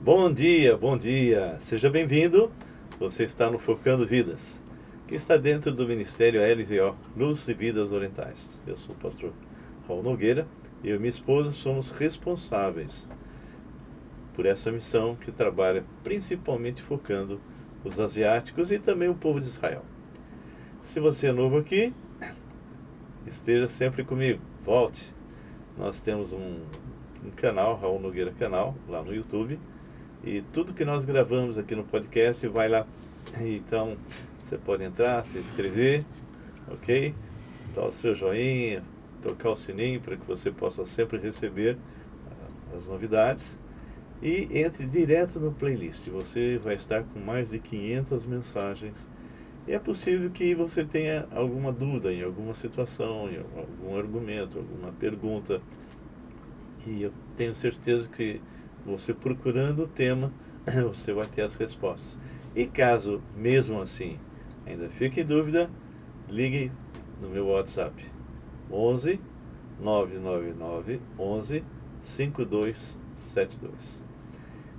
Bom dia, bom dia. Seja bem-vindo. Você está no Focando Vidas, que está dentro do Ministério LVO, Luz e Vidas Orientais. Eu sou o pastor Raul Nogueira e eu e minha esposa somos responsáveis por essa missão que trabalha principalmente focando os asiáticos e também o povo de Israel. Se você é novo aqui, esteja sempre comigo. Volte. Nós temos um canal, Raul Nogueira Canal, lá no YouTube. E tudo que nós gravamos aqui no podcast vai lá. Então, você pode entrar, se inscrever, ok? Dar o seu joinha, tocar o sininho para que você possa sempre receber as novidades. E entre direto no playlist. Você vai estar com mais de 500 mensagens. E é possível que você tenha alguma dúvida em alguma situação, em algum argumento, alguma pergunta. E eu tenho certeza que você procurando o tema, você vai ter as respostas. E caso, mesmo assim, ainda fique em dúvida, ligue no meu WhatsApp 11 999 11 5272.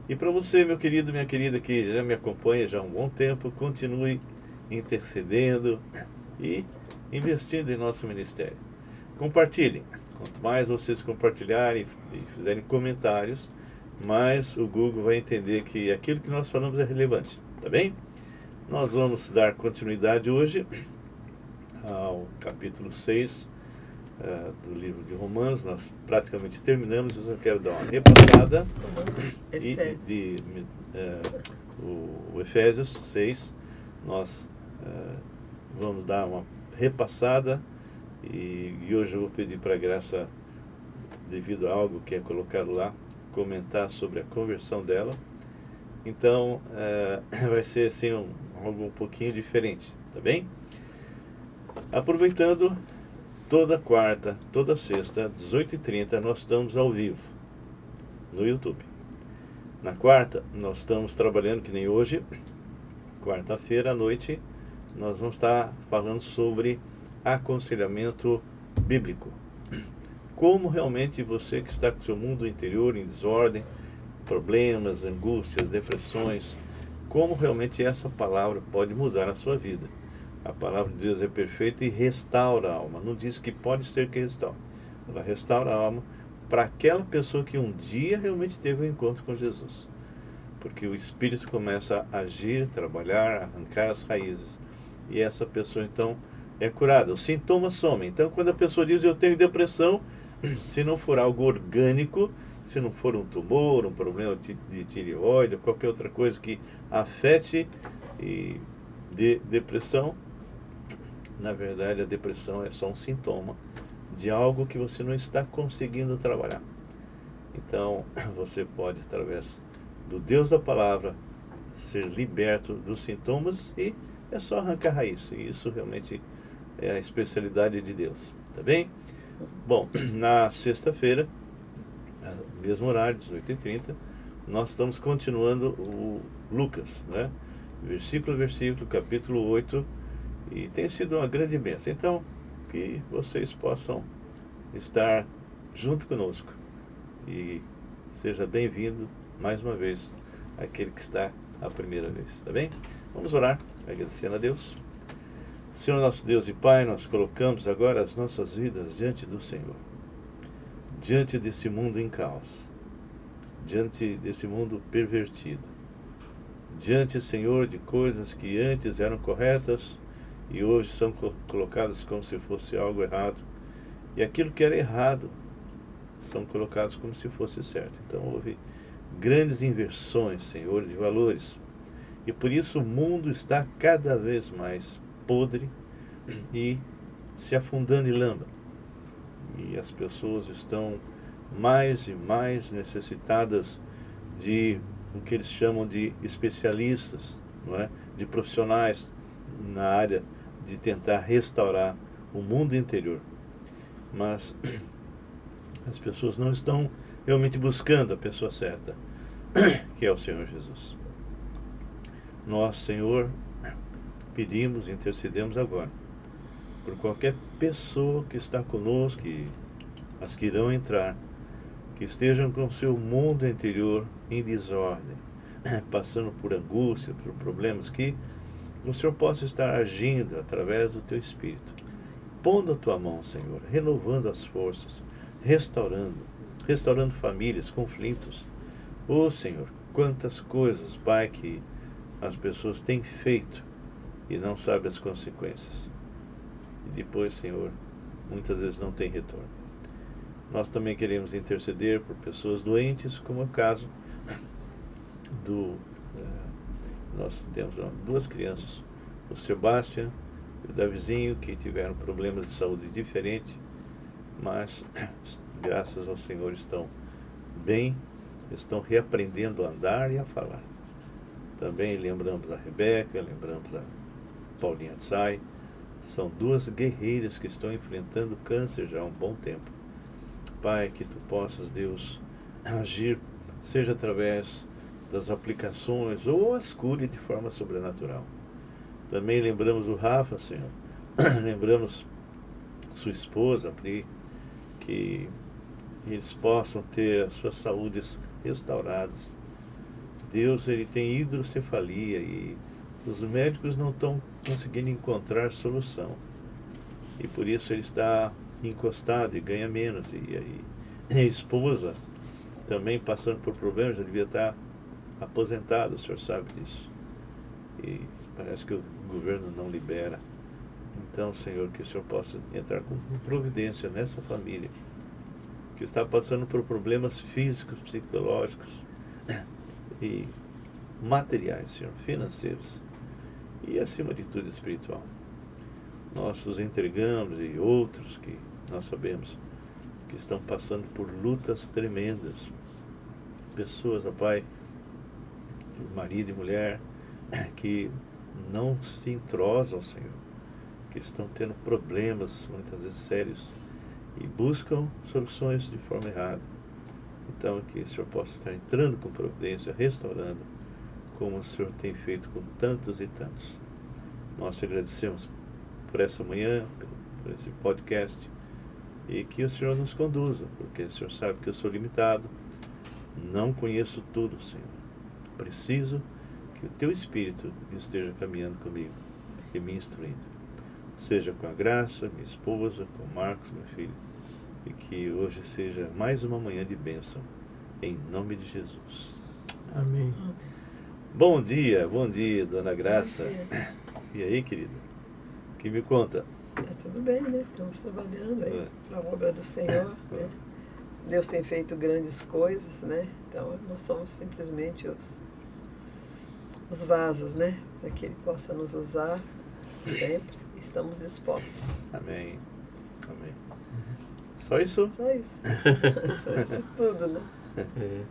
E para você, meu querido, minha querida, que já me acompanha já há um bom tempo, continue intercedendo e investindo em nosso ministério. Compartilhem. Quanto mais vocês compartilharem e fizerem comentários, mais o Google vai entender que aquilo que nós falamos é relevante, tá bem? Nós vamos dar continuidade hoje ao capítulo 6 do livro de Romanos. Nós praticamente terminamos, eu só quero dar uma repassada. O Efésios 6, nós vamos dar uma repassada. E hoje eu vou pedir para a Graça, devido a algo que é colocado lá, comentar sobre a conversão dela. Então, vai ser assim algo um pouquinho diferente, tá bem? Aproveitando, toda quarta, toda sexta, 18h30, nós estamos ao vivo no YouTube. Na quarta, nós estamos trabalhando, que nem hoje, quarta-feira à noite, nós vamos estar falando sobre aconselhamento bíblico. Como realmente você que está com seu mundo interior em desordem, problemas, angústias, depressões, como realmente essa palavra pode mudar a sua vida. A palavra de Deus é perfeita e restaura a alma. Não diz que pode ser que restaure. Ela restaura a alma para aquela pessoa que um dia realmente teve um encontro com Jesus. Porque o Espírito começa a agir, trabalhar, arrancar as raízes. E essa pessoa então é curada. Os sintomas somem. Então quando a pessoa diz eu tenho depressão, se não for algo orgânico, se não for um tumor, um problema de tireoide, ou qualquer outra coisa que afete e dê depressão, na verdade a depressão é só um sintoma de algo que você não está conseguindo trabalhar. Então você pode, através do Deus da palavra, ser liberto dos sintomas e é só arrancar a raiz. E isso realmente é a especialidade de Deus, tá bem? Bom, na sexta-feira, mesmo horário, 18h30, nós estamos continuando o Lucas, né? Versículo a versículo, capítulo 8, e tem sido uma grande bênção. Então, que vocês possam estar junto conosco e seja bem-vindo mais uma vez aquele que está a primeira vez, tá bem? Vamos orar, agradecendo a Deus. Senhor nosso Deus e Pai, nós colocamos agora as nossas vidas diante do Senhor, diante desse mundo em caos, diante desse mundo pervertido, diante, Senhor, de coisas que antes eram corretas e hoje são colocadas como se fosse algo errado, e aquilo que era errado são colocados como se fosse certo. Então houve grandes inversões, Senhor, de valores, e por isso o mundo está cada vez mais podre e se afundando em lama. E as pessoas estão mais e mais necessitadas de o que eles chamam de especialistas, não é? De profissionais na área de tentar restaurar o mundo interior. Mas as pessoas não estão realmente buscando a pessoa certa, que é o Senhor Jesus. Nós, Senhor, pedimos, intercedemos agora por qualquer pessoa que está conosco e as que irão entrar, que estejam com seu mundo interior em desordem, passando por angústia, por problemas, que o Senhor possa estar agindo através do teu Espírito, pondo a tua mão, Senhor, renovando as forças, restaurando famílias, conflitos. Senhor, quantas coisas, Pai, que as pessoas têm feito e não sabem as consequências. E depois, Senhor, muitas vezes não tem retorno. Nós também queremos interceder por pessoas doentes, como é o caso nós temos 2 crianças, o Sebastião e o Davizinho, que tiveram problemas de saúde diferentes, mas graças ao Senhor estão bem, estão reaprendendo a andar e a falar. Também lembramos a Rebeca, lembramos a Paulinha Tsai. São 2 guerreiras que estão enfrentando câncer já há um bom tempo. Pai, que Tu possas, Deus, agir, seja através das aplicações ou as cure de forma sobrenatural. Também lembramos o Rafa, Senhor. Lembramos sua esposa, Pri, que eles possam ter as suas saúdes restauradas. Deus, ele tem hidrocefalia e os médicos não estão conseguindo encontrar solução. E por isso ele está encostado e ganha menos. E a esposa também passando por problemas, já devia estar aposentado, o senhor sabe disso. E parece que o governo não libera. Então, Senhor, que o Senhor possa entrar com providência nessa família que está passando por problemas físicos, psicológicos e materiais, Senhor, financeiros e, acima de tudo, espiritual. Nós os entregamos e outros que nós sabemos que estão passando por lutas tremendas. Pessoas, ó Pai, marido e mulher, que não se entrosam, Senhor, que estão tendo problemas, muitas vezes sérios, e buscam soluções de forma errada. Então, que o Senhor possa estar entrando com providência, restaurando, como o Senhor tem feito com tantos e tantos. Nós te agradecemos por essa manhã, por esse podcast, e que o Senhor nos conduza, porque o Senhor sabe que eu sou limitado, não conheço tudo, Senhor. Preciso que o Teu Espírito esteja caminhando comigo e me instruindo. Seja com a Graça, minha esposa, com o Marcos, meu filho, e que hoje seja mais uma manhã de bênção, em nome de Jesus. Amém. Bom dia, Dona Graça. E aí, querida? Que me conta? Tá tudo bem, né? Estamos trabalhando aí para a obra do Senhor, né? Deus tem feito grandes coisas, né? Então nós somos simplesmente os vasos, né? Para que Ele possa nos usar sempre. Estamos dispostos. Amém. Amém. Só isso? Só isso. Só isso tudo, né? É,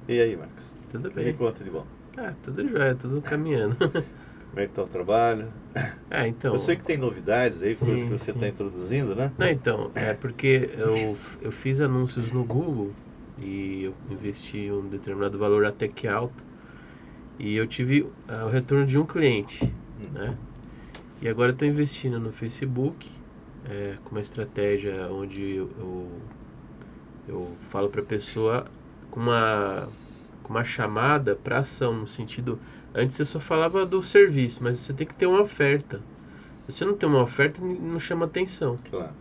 E aí, Marcos? tudo Me bem. conta de bom. Tudo jóia, tudo caminhando. Como é que está o trabalho? Então... Eu sei que tem novidades aí, Sim, coisas que você sim. está introduzindo, né? Não, então, é porque eu fiz anúncios no Google e eu investi um determinado valor até que alto e eu tive o retorno de um cliente, né? E agora eu estou investindo no Facebook, com uma estratégia onde eu falo para a pessoa com uma chamada para ação, no sentido... Antes você só falava do serviço, mas você tem que ter uma oferta. Se você não tem uma oferta, não chama atenção. Claro.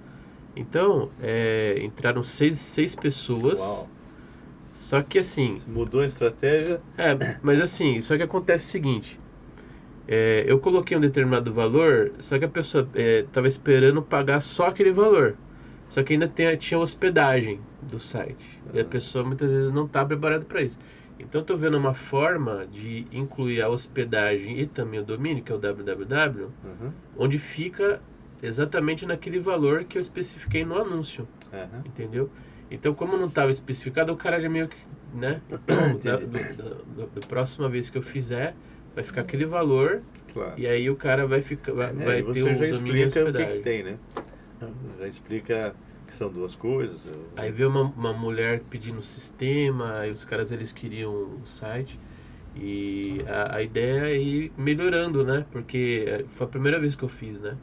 Então, entraram seis pessoas. Uau. Só que assim... Você mudou a estratégia? Mas assim, só que acontece o seguinte. Eu coloquei um determinado valor, só que a pessoa estava esperando pagar só aquele valor. Só que ainda tinha hospedagem do site. E a pessoa muitas vezes não está preparada para isso. Então, eu estou vendo uma forma de incluir a hospedagem e também o domínio, que é o www, onde fica exatamente naquele valor que eu especifiquei no anúncio. Entendeu? Então, como não estava especificado, o cara já meio que, né? Da próxima vez que eu fizer, vai ficar aquele valor. Claro. E aí o cara vai ter o domínio e a Você já explica o hospedagem. que tem, né? Já explica que são duas coisas. Aí veio uma mulher pedindo o sistema, aí os caras eles queriam o site. E a ideia é ir melhorando, né? Porque foi a primeira vez que eu fiz, né?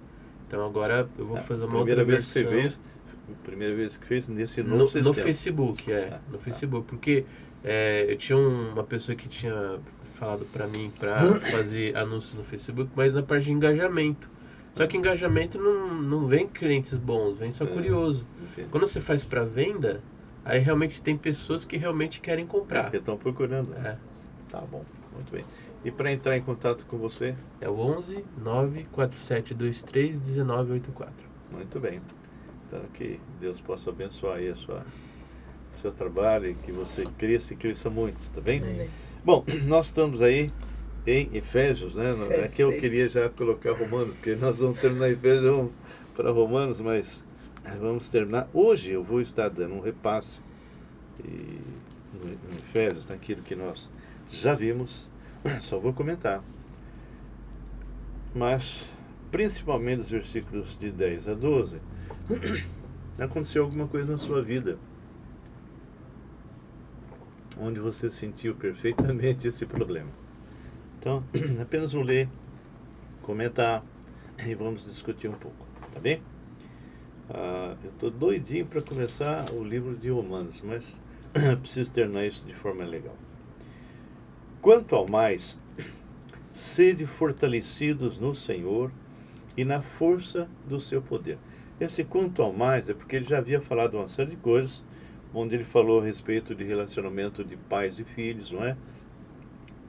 Então agora eu vou fazer uma outra primeira vez que versão. você A primeira vez que fez nesse novo sistema. No Facebook, no Facebook. Porque eu tinha uma pessoa que tinha falado para mim para fazer anúncios no Facebook, mas na parte de engajamento. Só que engajamento não vem clientes bons, vem só curioso. Entendi. Quando você faz para venda, aí realmente tem pessoas que realmente querem comprar. Que estão procurando. Tá bom, muito bem. E para entrar em contato com você? É o 11 94723 1984. Muito bem. Então que Deus possa abençoar aí seu trabalho e que você cresça muito, tá bem? Bom, nós estamos aí em Efésios, né? Efésios Aqui eu 6. queria já colocar Romanos, porque nós vamos terminar Efésios, vamos para Romanos, mas vamos terminar. Hoje eu vou estar dando um repasse em Efésios, naquilo que nós já vimos, só vou comentar. Mas, principalmente os versículos de 10 a 12, aconteceu alguma coisa na sua vida onde você sentiu perfeitamente esse problema. Então, apenas vou ler, comentar e vamos discutir um pouco, tá bem? Eu estou doidinho para começar o livro de Romanos, mas preciso terminar isso de forma legal. Quanto ao mais, sede fortalecidos no Senhor e na força do seu poder. Esse quanto ao mais é porque ele já havia falado uma série de coisas, onde ele falou a respeito de relacionamento de pais e filhos, não é?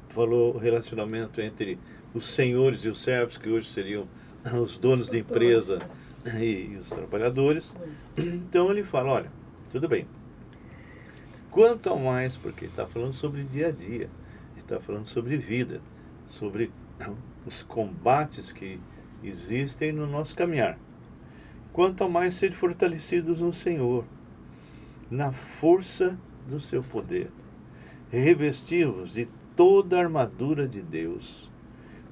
Falou relacionamento entre os senhores e os servos, que hoje seriam os donos de empresa e os trabalhadores. Então ele fala, olha, tudo bem. Quanto ao mais, porque ele está falando sobre dia a dia, ele está falando sobre vida, sobre os combates que existem no nosso caminhar. Quanto ao mais, sede fortalecidos no Senhor, na força do seu poder. Revesti-vos de toda a armadura de Deus,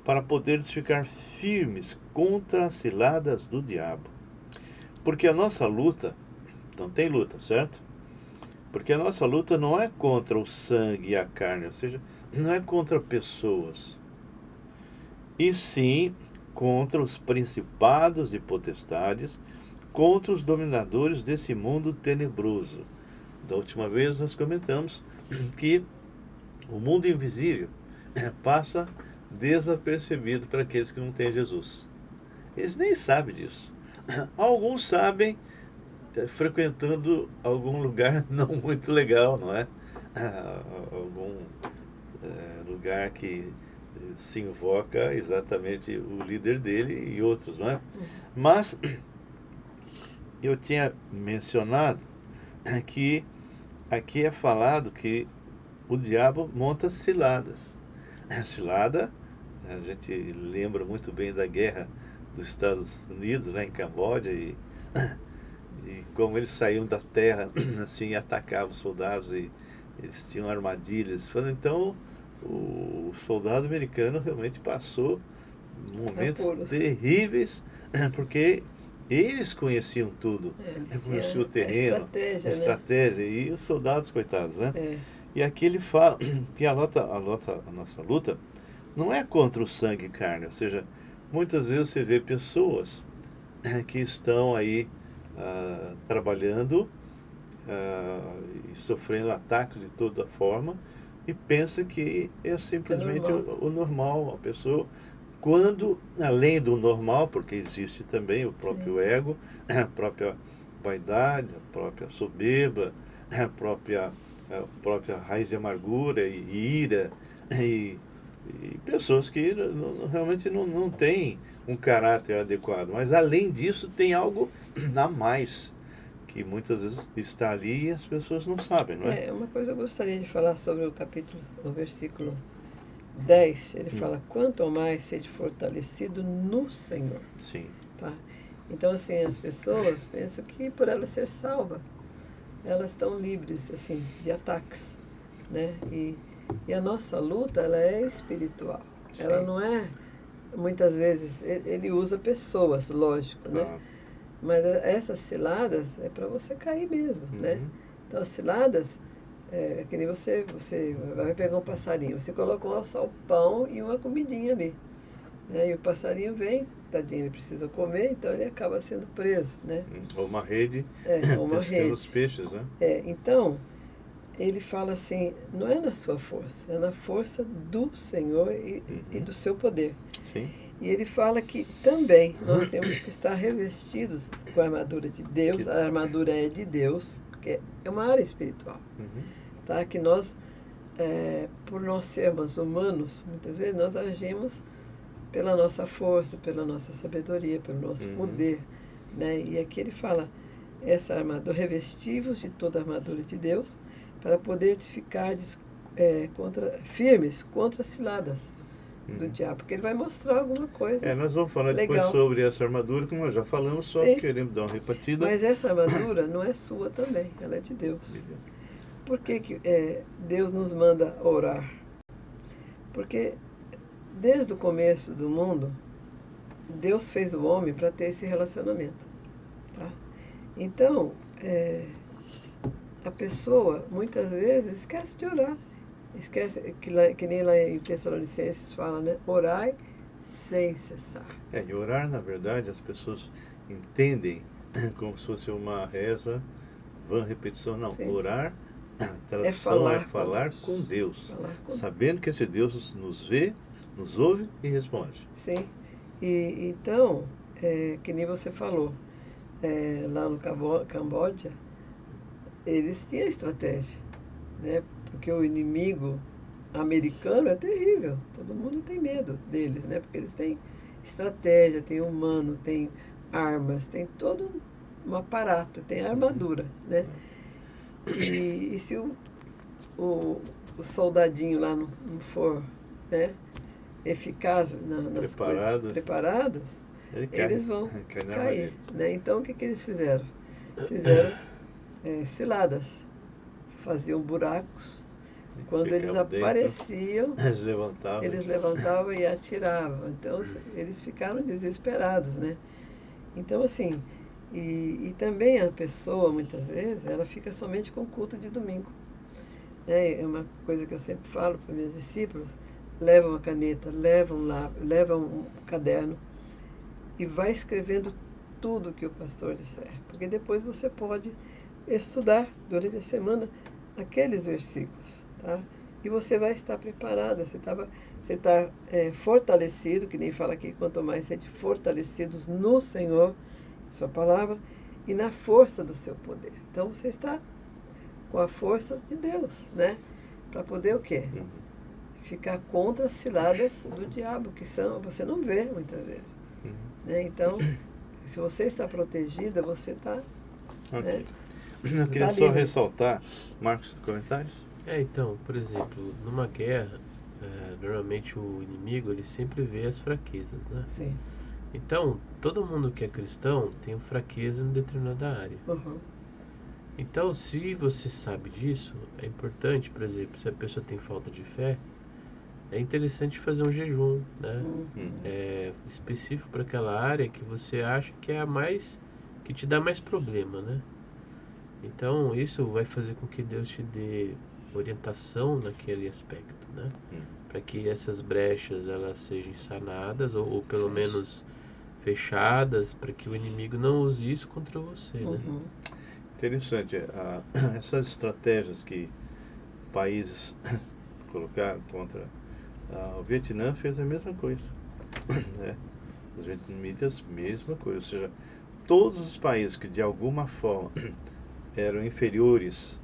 para poderes ficar firmes contra as ciladas do diabo. Porque a nossa luta, então tem luta, certo? Porque a nossa luta não é contra o sangue e a carne, ou seja, não é contra pessoas, e sim contra os principados e potestades, contra os dominadores desse mundo tenebroso. Da última vez nós comentamos que o mundo invisível passa desapercebido para aqueles que não têm Jesus. Eles nem sabem disso. Alguns sabem frequentando algum lugar não muito legal, não é? Algum lugar que se invoca exatamente o líder dele e outros, não é? Mas eu tinha mencionado que aqui é falado que o diabo monta ciladas. A cilada, a gente lembra muito bem da guerra dos Estados Unidos, né, em Camboja, e como eles saíam da terra assim, e atacavam os soldados, e eles tinham armadilhas. Então, o soldado americano realmente passou momentos terríveis, porque eles conheciam tudo, eles conheciam o terreno, estratégia, e os soldados, coitados, né? E aqui ele fala que a nossa luta não é contra o sangue e carne, ou seja, muitas vezes você vê pessoas que estão aí trabalhando e sofrendo ataques de toda forma e pensa que é simplesmente o normal, a pessoa, quando além do normal, porque existe também o próprio ego, a própria vaidade, a própria soberba, a própria raiz de amargura e ira, e pessoas que realmente não têm um caráter adequado. Mas além disso tem algo a mais, que muitas vezes está ali e as pessoas não sabem, não é? Uma coisa eu gostaria de falar sobre o versículo 10, ele fala, quanto ao mais sede fortalecido no Senhor. Sim. Tá? Então, assim, as pessoas pensam que por ela ser salva, elas estão livres, assim, de ataques, né? E a nossa luta, ela é espiritual. Sim. Ela não é, muitas vezes, ele usa pessoas, lógico, né? Mas essas ciladas é para você cair mesmo, né? Então, as ciladas, que nem você vai pegar um passarinho, você coloca só o pão e uma comidinha ali. né? E o passarinho vem, tadinho, ele precisa comer, então ele acaba sendo preso, né? Ou uma rede, Ou uma pescando os rede. peixes, né? Então, ele fala assim, não é na sua força, é na força do Senhor e do seu poder. Sim. E ele fala que também nós temos que estar revestidos com a armadura de Deus. A armadura é de Deus, que é uma área espiritual. Tá? Que nós, por nós sermos humanos, muitas vezes nós agimos pela nossa força, pela nossa sabedoria, pelo nosso poder. Né? E aqui ele fala, essa armadura, revestivos de toda a armadura de Deus, para poder ficar firmes contra as ciladas do diabo, porque ele vai mostrar alguma coisa. Nós vamos falar depois sobre essa armadura, como nós já falamos, só queremos dar uma repetida. Mas essa armadura não é sua também, ela é de Deus. Beleza. Por que Deus nos manda orar? Porque desde o começo do mundo, Deus fez o homem para ter esse relacionamento. Tá? Então, a pessoa, muitas vezes, esquece de orar. Esquece, que nem lá em Tessalonicenses fala, né? Orai sem cessar. E orar, na verdade, as pessoas entendem como se fosse uma reza, vã repetição. Não, Sim. Orar, a tradução é falar com Deus. Sabendo que esse Deus nos vê, nos ouve e responde. Sim. E então, que nem você falou, lá no Camboja, eles tinham estratégia, né? Porque o inimigo americano é terrível. Todo mundo tem medo deles, né? Porque eles têm estratégia, tem humano, tem armas, tem todo um aparato, tem armadura, né? E se o soldadinho lá não for, né, eficaz nas coisas preparadas, eles vão cair, né? Então, o que eles fizeram? Fizeram ciladas, faziam buracos. Quando eles apareciam, eles levantavam e atiravam. Então, eles ficaram desesperados, né? Então, assim, e também a pessoa, muitas vezes, ela fica somente com o culto de domingo. É uma coisa que eu sempre falo para meus discípulos, leva uma caneta, leva um caderno e vai escrevendo tudo que o pastor disser. Porque depois você pode estudar durante a semana aqueles versículos, tá? E você vai estar preparada, você está fortalecido, que nem fala aqui, quanto mais sede fortalecidos no Senhor, sua palavra, e na força do seu poder. Então você está com a força de Deus, né? Para poder o quê? Ficar contra as ciladas do diabo, que você não vê muitas vezes. Né? Então, se você está protegida, você está... Né? Eu queria só ressaltar, Marcos, comentários? Então, por exemplo, numa guerra, normalmente o inimigo ele sempre vê as fraquezas, né? Sim. Então, todo mundo que é cristão tem fraqueza em determinada área. Então, se você sabe disso, é importante, por exemplo, se a pessoa tem falta de fé, é interessante fazer um jejum, né? Específico para aquela área que você acha que é a mais, que te dá mais problema, né? Então, isso vai fazer com que Deus te dê orientação naquele aspecto, né? Para que essas brechas elas sejam sanadas ou pelo menos fechadas, para que o inimigo não use isso contra você, né? Interessante. Essas estratégias que países colocaram contra o Vietnã fez a mesma coisa. Né? Os vietnamitas, mesma coisa. Ou seja, todos os países que de alguma forma eram inferiores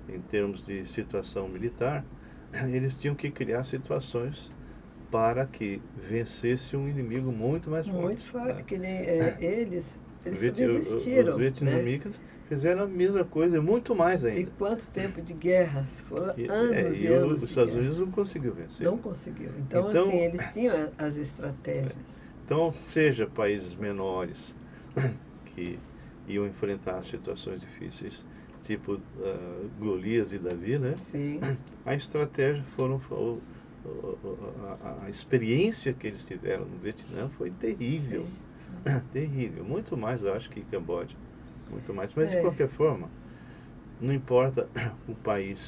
em termos de situação militar, eles tinham que criar situações para que vencesse um inimigo muito mais forte. Muito forte, né? Que nem eles subsistiram. Os vietnamitas fizeram a mesma coisa, muito mais ainda. E quanto tempo de guerras? Foram anos e anos. Os Estados Unidos não conseguiu vencer. Não conseguiu. Então, assim, eles tinham as estratégias. Então, seja países menores que iam enfrentar situações difíceis, tipo Golias e Davi, né? Sim. A estratégia a experiência que eles tiveram no Vietnã foi terrível. Sim. Terrível. Muito mais, eu acho, que Camboja. Muito mais. Mas, de qualquer forma, não importa o país.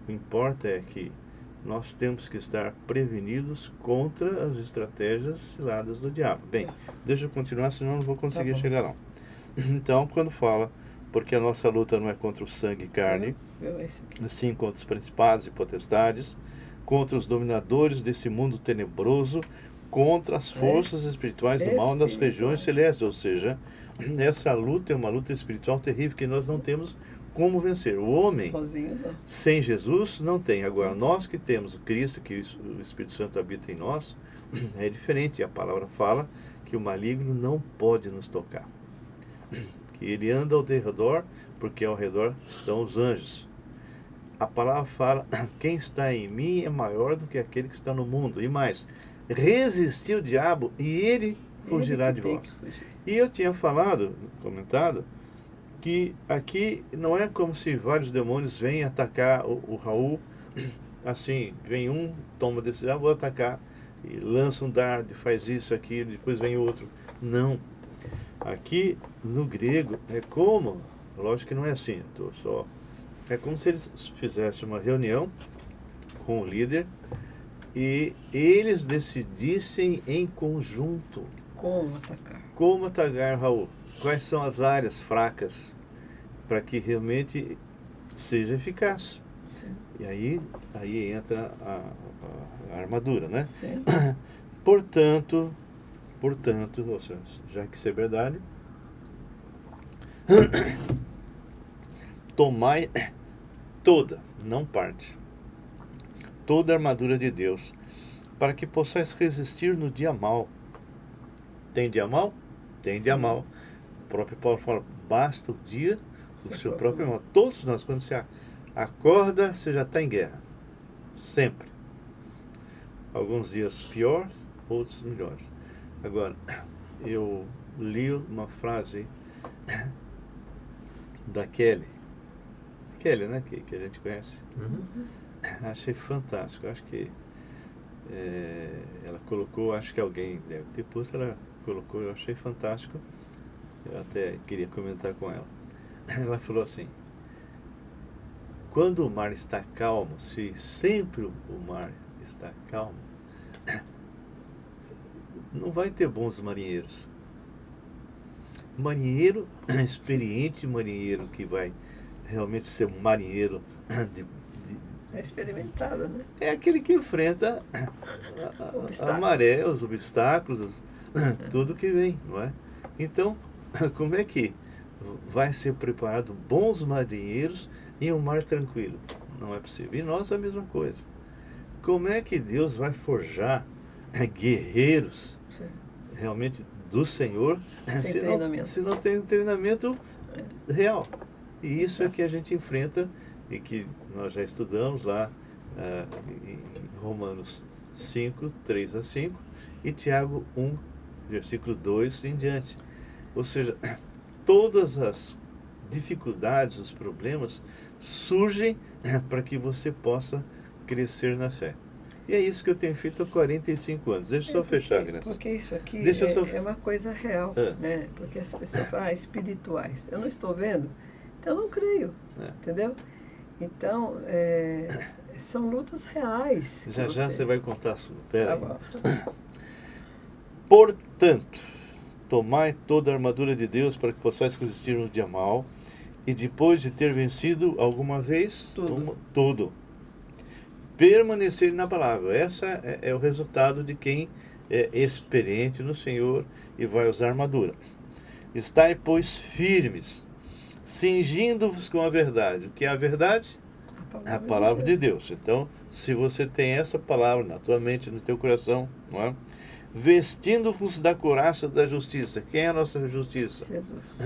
O que importa é que nós temos que estar prevenidos contra as estratégias ciladas do diabo. Bem, deixa eu continuar, senão eu não vou conseguir chegar lá. Então, quando fala, porque a nossa luta não é contra o sangue e carne, sim contra os principados e potestades, contra os dominadores desse mundo tenebroso, contra as forças espirituais do mal nas regiões celestes. Ou seja, essa luta é uma luta espiritual terrível que nós não temos como vencer. O homem, sozinho, sem Jesus, não tem. Agora, nós que temos o Cristo, que o Espírito Santo habita em nós, é diferente. A palavra fala que o maligno não pode nos tocar. Que ele anda ao redor, porque ao redor estão os anjos. A palavra fala, quem está em mim é maior do que aquele que está no mundo. E mais, resistir o diabo e ele fugirá de vós. E eu tinha comentado, que aqui não é como se vários demônios vêm atacar o Raul, assim, vem um, toma decisão, vou atacar, e lança um dardo, faz isso, aquilo, depois vem outro. Não. Aqui, no grego, é como, lógico que não é assim, é como se eles fizessem uma reunião com o líder e eles decidissem em conjunto como atacar Raul. Quais são as áreas fracas para que realmente seja eficaz. Sim. E aí entra a armadura, né? Sim. Portanto, ou seja, já que isso é verdade, tomai toda, não parte, toda a armadura de Deus, para que possais resistir no dia mau. Tem dia mau? Tem dia mau. O próprio Paulo fala, basta o dia do seu próprio mal. Todos nós, quando você acorda, você já está em guerra. Sempre. Alguns dias pior, outros melhores. Agora, eu li uma frase da Kelly, né, que a gente conhece. Achei fantástico. Acho que ela colocou, acho que alguém deve ter posto, ela colocou, eu achei fantástico. Eu até queria comentar com ela. Ela falou assim, quando o mar está calmo, se sempre o mar está calmo, não vai ter bons marinheiros. Marinheiro experiente, marinheiro que vai realmente ser um marinheiro é experimentado, né? É aquele que enfrenta a maré, os obstáculos, tudo que vem, não é? Então, como é que vai ser preparado bons marinheiros em um mar tranquilo? Não é possível. E nós a mesma coisa. Como é que Deus vai forjar guerreiros realmente do Senhor se não tem treinamento real? E isso é que a gente enfrenta e que nós já estudamos lá em Romanos 5, 3 a 5 e Tiago 1, versículo 2 em diante. Ou seja, todas as dificuldades, os problemas surgem para que você possa crescer na fé. E é isso que eu tenho feito há 45 anos. Deixa eu só fechar, Graça. Porque isso aqui é uma coisa real, né? Porque as pessoas falam espirituais. Eu não estou vendo, então eu não creio, entendeu? Então, são lutas reais. Já você vai contar a sua. Pera aí. Bom. Portanto, tomai toda a armadura de Deus para que possais resistir no dia mau e depois de ter vencido alguma vez tudo. Permanecer na palavra. Essa é o resultado de quem é experiente no Senhor e vai usar armadura. Estai, pois, firmes, cingindo-vos com a verdade. O que é a verdade? A palavra de Deus. Então, se você tem essa palavra na tua mente, no teu coração, não é? Vestindo-vos da couraça da justiça. Quem é a nossa justiça?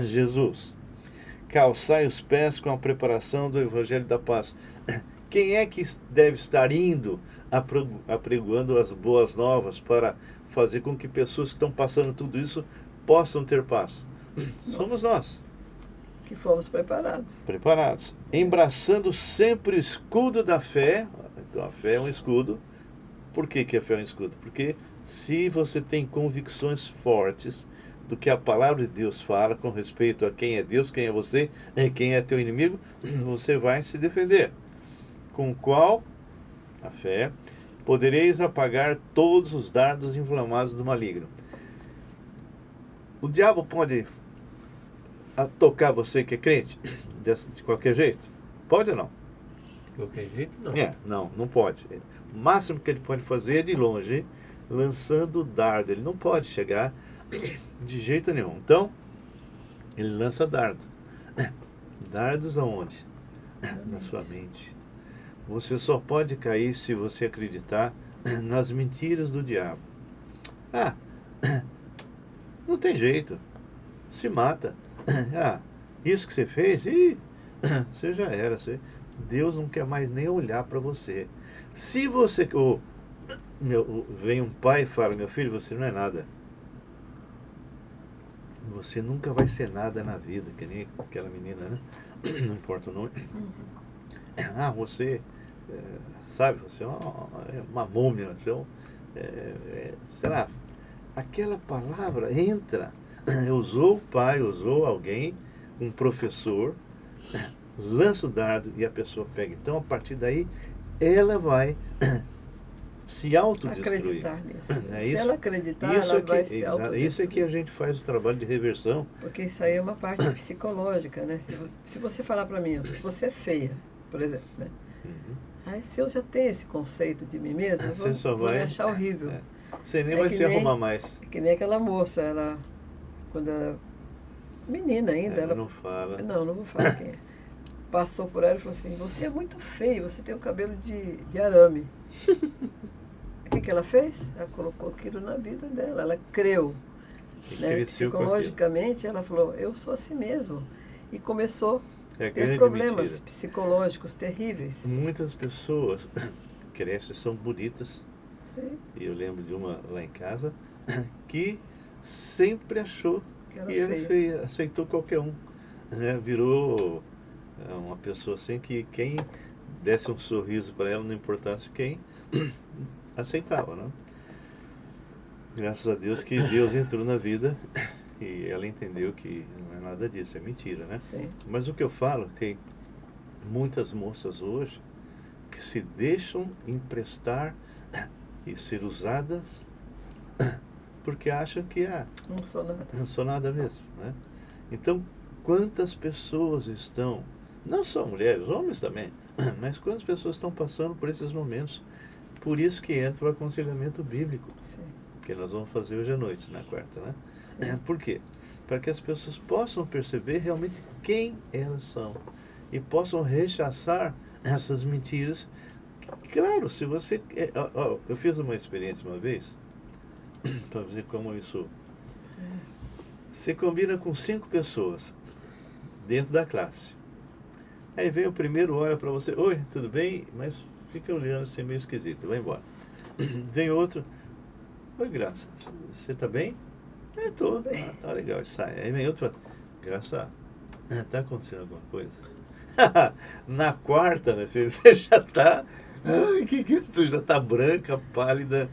Jesus. Calçai os pés com a preparação do Evangelho da Paz. Quem é que deve estar indo apregoando as boas novas para fazer com que pessoas que estão passando tudo isso possam ter paz? Somos nós. Que fomos preparados. Embraçando sempre o escudo da fé. Então a fé é um escudo. Por que a fé é um escudo? Porque se você tem convicções fortes do que a palavra de Deus fala com respeito a quem é Deus, quem é você, quem é teu inimigo, você vai se defender. Com qual a fé, podereis apagar todos os dardos inflamados do maligno. O diabo pode tocar você que é crente de qualquer jeito? Pode ou não? De qualquer jeito, não. Não pode. O máximo que ele pode fazer é de longe, lançando dardo. Ele não pode chegar de jeito nenhum. Então, ele lança dardo. Dardos aonde? Na sua mente. Você só pode cair se você acreditar nas mentiras do diabo. Não tem jeito. Se mata. Isso que você fez, você já era. Deus não quer mais nem olhar para você. Se você... vem um pai e fala, meu filho, você não é nada. Você nunca vai ser nada na vida, que nem aquela menina, né? Não importa o nome. Você... sabe, você é uma múmia, sei lá, aquela palavra entra, usou o pai, usou alguém, um professor, lança o dardo e a pessoa pega. Então, a partir daí, ela vai se autodestruir. Acreditar nisso. Se ela acreditar, ela vai se autodestruir. Isso é que a gente faz o trabalho de reversão. Porque isso aí é uma parte psicológica, né? Se você falar para mim, se você é feia, por exemplo, né? Aí, se eu já tenho esse conceito de mim mesma, eu vou me achar horrível. Você nem vai se arrumar mais. É que nem aquela moça, quando era menina ainda. Ela não fala. Não vou falar quem é. Passou por ela e falou assim, você é muito feio, você tem o cabelo de arame. O que ela fez? Ela colocou aquilo na vida dela, ela creu. Né? Psicologicamente, ela falou, eu sou assim mesmo. E começou a ter problemas psicológicos terríveis. Muitas pessoas crescem, são bonitas. Sim. E eu lembro de uma lá em casa que sempre achou que era feia, aceitou qualquer um. Né? Virou uma pessoa assim que quem desse um sorriso para ela, não importasse quem, aceitava, né? Graças a Deus que Deus entrou na vida e ela entendeu que não é nada disso, é mentira, né? Sim. Mas o que eu falo, tem muitas moças hoje que se deixam emprestar e ser usadas porque acham que não sou nada. Não sou nada mesmo, né? Então, quantas pessoas estão, não só mulheres, homens também, mas quantas pessoas estão passando por esses momentos? Por isso que entra o aconselhamento bíblico. Sim. Que nós vamos fazer hoje à noite, na quarta, né? Sim. Por quê? Para que as pessoas possam perceber realmente quem elas são e possam rechaçar essas mentiras. Claro, se você... eu fiz uma experiência uma vez, para ver como isso... Você combina com 5 pessoas dentro da classe. Aí vem o primeiro, olha para você, oi, tudo bem? Mas fica olhando assim meio esquisito, vai embora. Vem outro, oi, Graça, você tá bem? Tô. Tá legal, sai. Aí vem outro, Graça, tá acontecendo alguma coisa? Na quarta, meu filho, você já tá... Você já tá branca, pálida.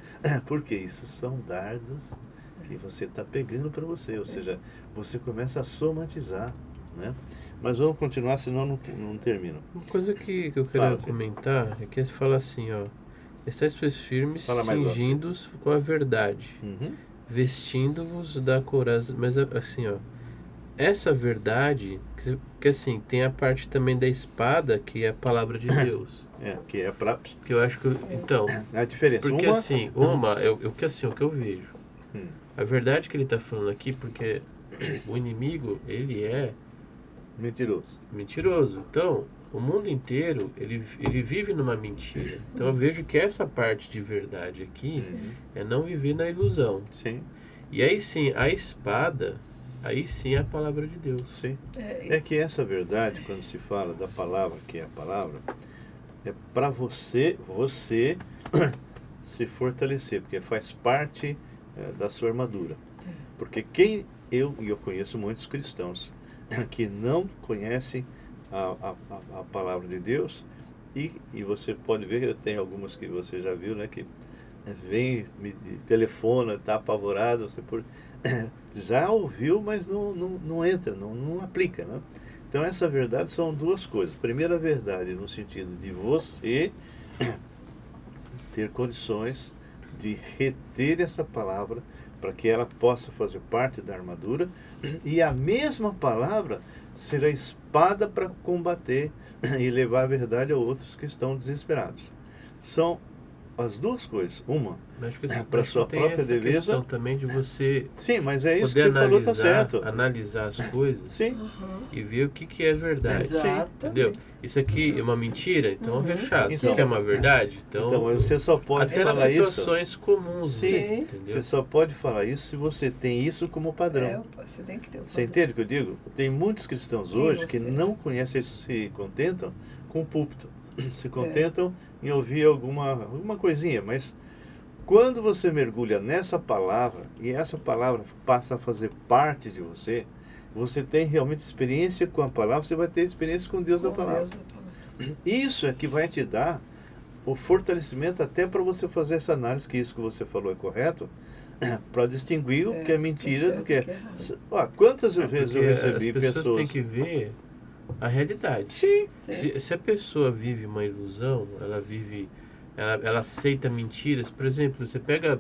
Por quê? Isso são dardos que você está pegando para você, ou seja, você começa a somatizar, né? Mas vamos continuar, senão não termino. Uma coisa que eu quero comentar é que ele fala assim, ó, estáis firmes, cingindo-os com a verdade, vestindo-vos da couraça, mas assim, ó, essa verdade, que assim, tem a parte também da espada, que é a palavra de Deus. Que é para... Que eu acho que, então... A diferença, porque assim, o que eu vejo, a verdade que ele está falando aqui, porque o inimigo, ele é... Mentiroso. Então, o mundo inteiro, ele vive numa mentira. Então, eu vejo que essa parte de verdade aqui é não viver na ilusão. Sim. E aí sim, a espada, aí sim é a palavra de Deus. Sim. É que essa verdade, quando se fala da palavra, que é a palavra, é para você se fortalecer, porque faz parte da sua armadura. Porque eu conheço muitos cristãos que não conhecem a palavra de Deus e você pode ver, tem algumas que você já viu, né, que vem, me telefona, está apavorado, já ouviu, mas não entra, não aplica, né? Então essa verdade são duas coisas. Primeira verdade no sentido de você ter condições de reter essa palavra para que ela possa fazer parte da armadura, e a mesma palavra será espada para combater e levar a verdade a outros que estão desesperados. São as duas coisas. Uma, para sua própria defesa. Questão também de você sim, mas é isso poder que você falou, tá certo. analisar as coisas Sim. e ver o que é verdade. Exatamente. Entendeu? Isso aqui é uma mentira, então é um rechaço. Isso Então, aqui é uma verdade, então você só pode até nas falar isso. situações comuns. Sim, entendeu? você só pode falar isso se você tem isso como padrão. Você tem que ter Você entende o que eu digo? Tem muitos cristãos hoje que você? não conhecem, se contentam com o púlpito. Se contentam em ouvir alguma coisinha, mas quando você mergulha nessa palavra e essa palavra passa a fazer parte de você, você tem realmente experiência com a palavra, você vai ter experiência com Deus da palavra. Isso é que vai te dar o fortalecimento até para você fazer essa análise, que isso que você falou é correto, para distinguir o que é mentira do que é. Quantas vezes eu recebi as pessoas têm pessoas... que ver a realidade. Sim. Se a pessoa vive uma ilusão, ela aceita mentiras. Por exemplo, você pega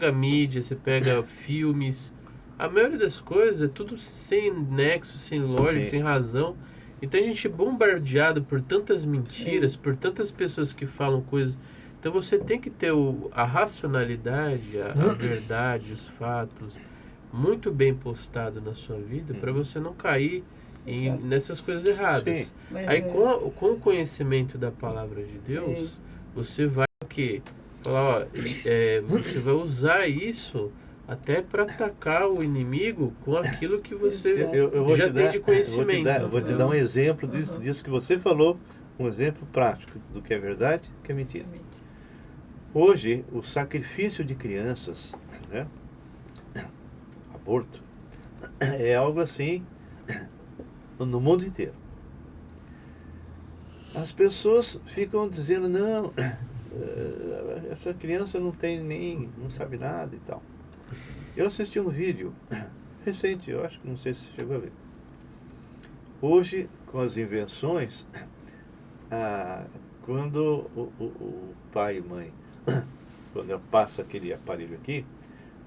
a mídia, você pega filmes, a maioria das coisas é tudo sem nexo, sem lógica, sem razão. Então a gente é bombardeado por tantas mentiras, por tantas pessoas que falam coisas. Então você tem que ter a racionalidade, a verdade, os fatos muito bem postado na sua vida para você não cair nessas coisas erradas. Aí com o conhecimento da palavra de Deus, você vai o quê? Falar, você vai usar isso até para atacar o inimigo com aquilo que você já tem de conhecimento. Eu vou te dar um exemplo disso que você falou, um exemplo prático do que é verdade e que é mentira. Hoje, o sacrifício de crianças, né? Aborto, é algo assim no mundo inteiro. As pessoas ficam dizendo, não, essa criança não sabe nada e tal. Eu assisti um vídeo recente, eu acho que não sei se você chegou a ver. Hoje, com as invenções, quando o pai e mãe, quando passa aquele aparelho aqui,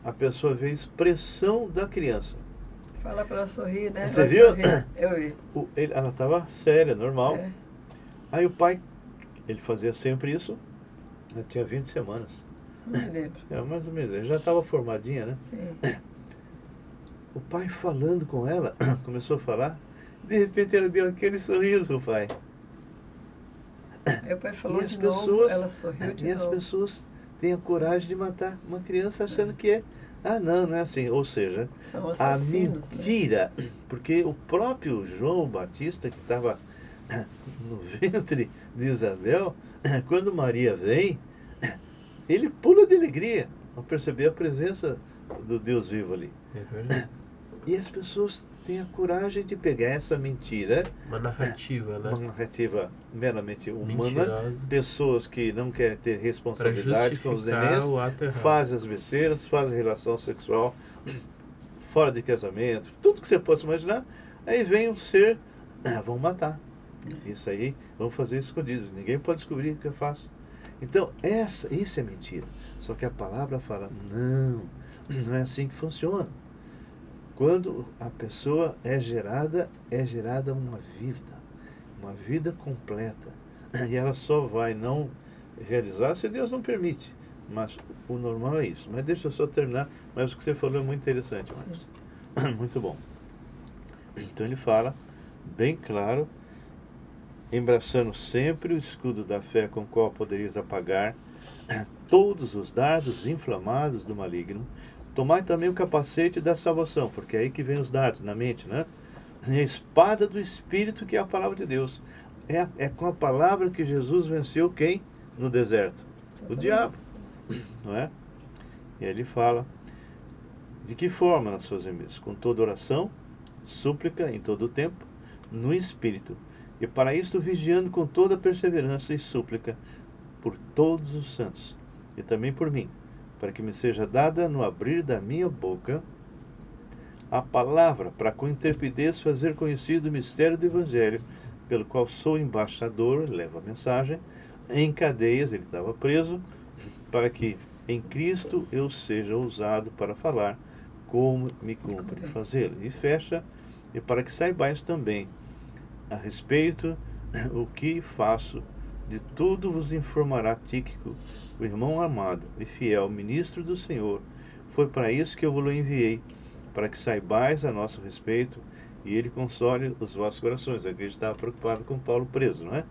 a pessoa vê a expressão da criança. Fala para ela sorrir, né? Você viu? Eu vi. Ela estava séria, normal. Aí o pai, ele fazia sempre isso, ela tinha 20 semanas. Não me lembro. Mais ou menos, ela já estava formadinha, né? Sim. O pai falando com ela, começou a falar, de repente ela deu aquele sorriso, o pai. Aí o pai falou de novo, ela sorriu de novo. E as pessoas têm a coragem de matar uma criança achando que é... não é assim. Ou seja, a mentira, né? Porque o próprio João Batista, que estava no ventre de Isabel, quando Maria vem, ele pula de alegria ao perceber a presença do Deus vivo ali. E as pessoas têm a coragem de pegar essa mentira, uma narrativa, né? Uma narrativa meramente humana, mentirosa, pessoas que não querem ter responsabilidade com os nenéns, fazem as besteiras, fazem relação sexual fora de casamento, tudo que você possa imaginar. Aí vem um ser, vão matar. Isso aí, vão fazer escondido, ninguém pode descobrir o que eu faço. Então, isso é mentira. Só que a palavra fala, não é assim que funciona. Quando a pessoa é gerada uma vida completa. E ela só vai não realizar se Deus não permite. Mas o normal é isso. Mas deixa eu só terminar. Mas o que você falou é muito interessante, Marcos. Muito bom. Então ele fala, bem claro, embraçando sempre o escudo da fé com o qual podereis apagar todos os dardos inflamados do maligno. Tomai também o capacete da salvação, porque é aí que vem os dardos na mente, né? E a espada do Espírito, que é a palavra de Deus. É com a palavra que Jesus venceu quem? No deserto? O diabo, não é? E aí ele fala, de que forma nas suas emissas? Com toda oração, súplica em todo o tempo, no Espírito. E para isto vigiando com toda perseverança e súplica por todos os santos, e também por mim, para que me seja dada no abrir da minha boca a palavra, para com intrepidez fazer conhecido o mistério do Evangelho, pelo qual sou embaixador, levo a mensagem, em cadeias, ele estava preso, para que em Cristo eu seja usado para falar como me cumpre fazê-lo. E fecha, e para que saibais também a respeito o que faço, de tudo vos informará Tíquico, o irmão amado e fiel ministro do Senhor. Foi para isso que eu vos enviei, para que saibais a nosso respeito, e ele console os vossos corações. A igreja estava preocupada com Paulo preso, não é?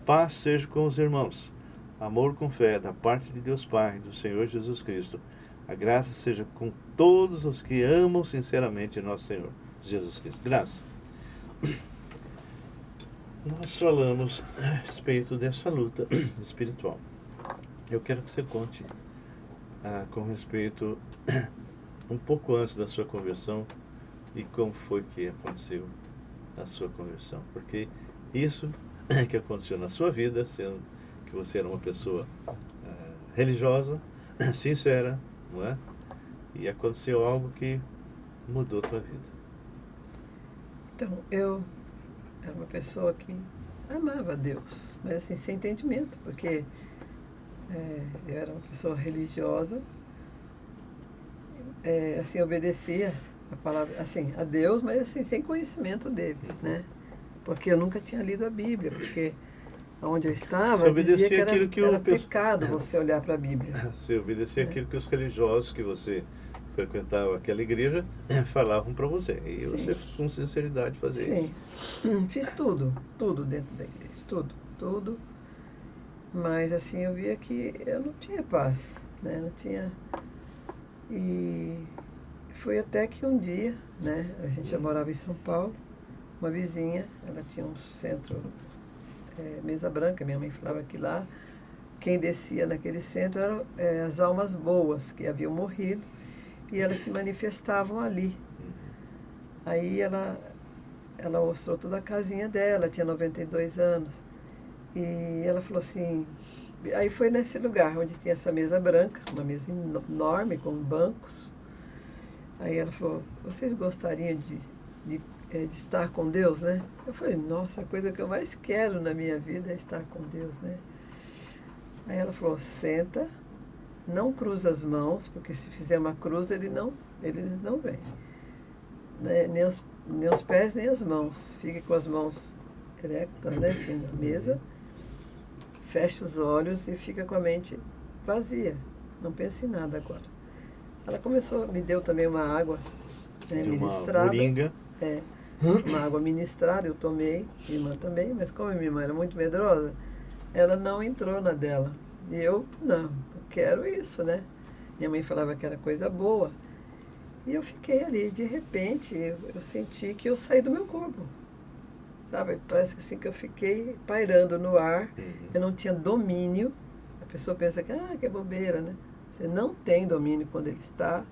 Paz seja com os irmãos, amor com fé, da parte de Deus Pai, do Senhor Jesus Cristo. A graça seja com todos os que amam sinceramente nosso Senhor Jesus Cristo. Graça. Nós falamos a respeito dessa luta espiritual. Eu quero que você conte com respeito um pouco antes da sua conversão e como foi que aconteceu a sua conversão. Porque isso que aconteceu na sua vida, sendo que você era uma pessoa religiosa, sincera, não é? E aconteceu algo que mudou a tua vida. Então, eu era uma pessoa que amava Deus, mas assim, sem entendimento, porque eu era uma pessoa religiosa, assim, obedecia a palavra, assim, a Deus, mas assim, sem conhecimento dele, né? Porque eu nunca tinha lido a Bíblia, porque onde eu estava, dizia que era pecado você olhar para a Bíblia. Você obedecia aquilo que os religiosos que você frequentava aquela igreja falavam para você. E Sim. você, com sinceridade, fazia isso. Sim, fiz tudo dentro da igreja, tudo. Mas assim, eu via que eu não tinha paz, né? Não tinha... E foi até que um dia, né? A gente já morava em São Paulo, uma vizinha, ela tinha um centro, Mesa Branca, minha mãe falava que lá, quem descia naquele centro eram as almas boas que haviam morrido e elas se manifestavam ali. Aí ela mostrou toda a casinha dela, tinha 92 anos. E ela falou assim, aí foi nesse lugar onde tinha essa mesa branca, uma mesa enorme com bancos. Aí ela falou, vocês gostariam de estar com Deus, né? Eu falei, nossa, a coisa que eu mais quero na minha vida é estar com Deus, né? Aí ela falou, senta, não cruza as mãos, porque se fizer uma cruz ele não vem. Né? Nem os pés, nem as mãos. Fique com as mãos erectas, né? Assim, na mesa. Fecha os olhos e fica com a mente vazia. Não pense em nada agora. Ela me deu também uma água, né, ministrada. Uma moringa. Uma água ministrada, eu tomei, minha irmã também, mas como minha irmã era muito medrosa, ela não entrou na dela. E eu quero isso, né? Minha mãe falava que era coisa boa. E eu fiquei ali, de repente, eu senti que eu saí do meu corpo. Sabe? Parece que assim que eu fiquei pairando no ar, eu não tinha domínio. A pessoa pensa que é bobeira, né? Você não tem domínio quando ele está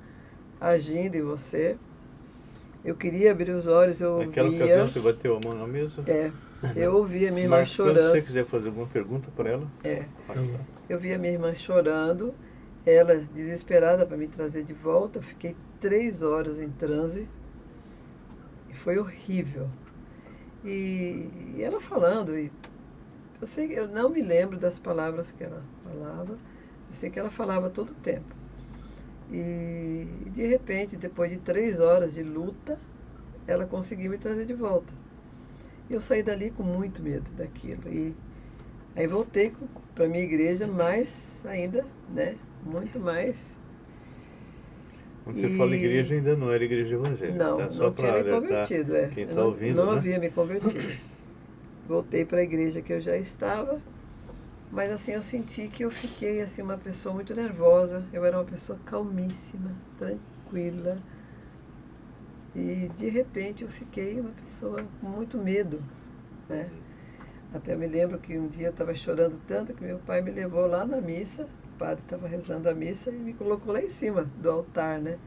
agindo em você. Eu queria abrir os olhos, eu ouvia... Naquela ocasião você bateu a mão na mesa? Eu ouvia minha irmã chorando. Quando você quiser fazer alguma pergunta para ela... Eu via minha irmã chorando, ela desesperada para me trazer de volta. Eu fiquei 3 horas em transe e foi horrível. E ela falando, e eu não me lembro das palavras que ela falava, eu sei que ela falava todo o tempo. E de repente, depois de 3 horas de luta, ela conseguiu me trazer de volta. Eu saí dali com muito medo daquilo. E aí voltei para a minha igreja, mais ainda, né? Muito mais. Quando você fala igreja, ainda não era igreja evangélica. Não, tá? não tinha me convertido. Quem está ouvindo, não havia me convertido. Voltei para a igreja que eu já estava, mas assim, eu senti que eu fiquei assim, uma pessoa muito nervosa. Eu era uma pessoa calmíssima, tranquila. E de repente eu fiquei uma pessoa com muito medo, né? Até eu me lembro que um dia eu estava chorando tanto que meu pai me levou lá na missa, o padre estava rezando a missa e me colocou lá em cima do altar, né?